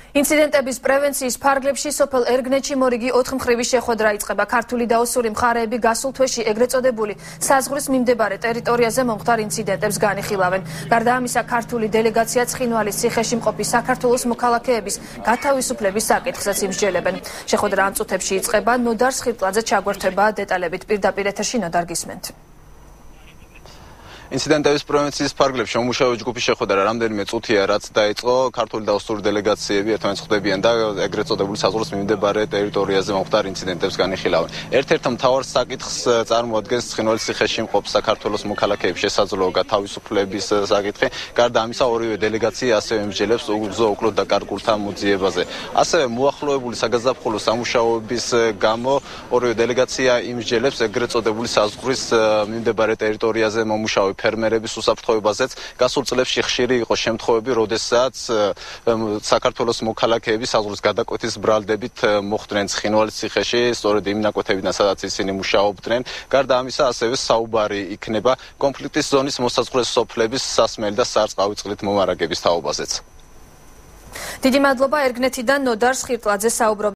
ინციდენტების პრევენციის ფარგლებში სოფელ ერგნეთში მორიგი 4 მხრივი შეხვედრა იწყება. ქართული და ოსური მხარეები გასულ თვეში ეგრეთ წოდებული საზღვრის მიმდებარე ტერიტორიაზე მომხდარ ინციდენტებს განიხილავენ. გარდა ამისა, ქართული დელეგაცია ცხინვალის ციხეში მყოფი საქართველოს მოქალაქეების გათავისუფლების საკითხსაც იმსჯელებენ. შეხვედრა ამ წუთებში იწყება. ნოდარ სხირტლაძე ჩაგვერთვება დეტალებით. პირდაპირ ეთერში ნოდარ გისმენთ. ინციდენტების პრევენციის ფარგლებში მომუშავე ჯგუფის შეხვედრა რამდენიმე წუთია, რაც დაიწყო. ქართული და ოსური დელეგაციები ერთმანეთს ხვდებიან და ეგრეთ წოდებული საზღვრის მიმდებარე ტერიტორიაზე მომხდარ ინციდენტებს განიხილავენ. ერთ-ერთ მთავარ საკითხს წარმოადგენს ცხინვალის ციხეში მყოფ საქართველოს მოქალაქეების შესაძლო გათავისუფლების საკითხი. გარდა ამისა, ორივე დელეგაცია ასევე იმსჯელებს უგზო უკლოდ დაკარგულთა მოძიებაზე. ასევე მოახლოებული საგაზაფხულო სამუშაოების გამო ორივე დელეგაცია იმსჯელებს ეგრეთ წოდებული საზღვრის მიმდებარე ტერიტორიაზე მომუშავე ფერმერების უსაფრთხოებაზეც. გასულ წლებში ხშირი იყო შემთხვევები, როდესაც საქართველოს მოქალაქეები საზღვრის გადაკვეთის ბრალდებით მოხვდნენ ცხინვალის ციხეში, სწორედ იმ ნაკვეთებიდან, სადაც ისინი მუშაობდნენ. გარდა ამისა, ასევე საუბარი იქნება კონფლიქტის ზონის მოსაზღვრე სოფლების სასმელი და სარწყავი წყლით მომარაგების თაობაზეც. დიდი მადლობა ერგნეთიდან ნოდარ სხირტლაძე საუბრობდა.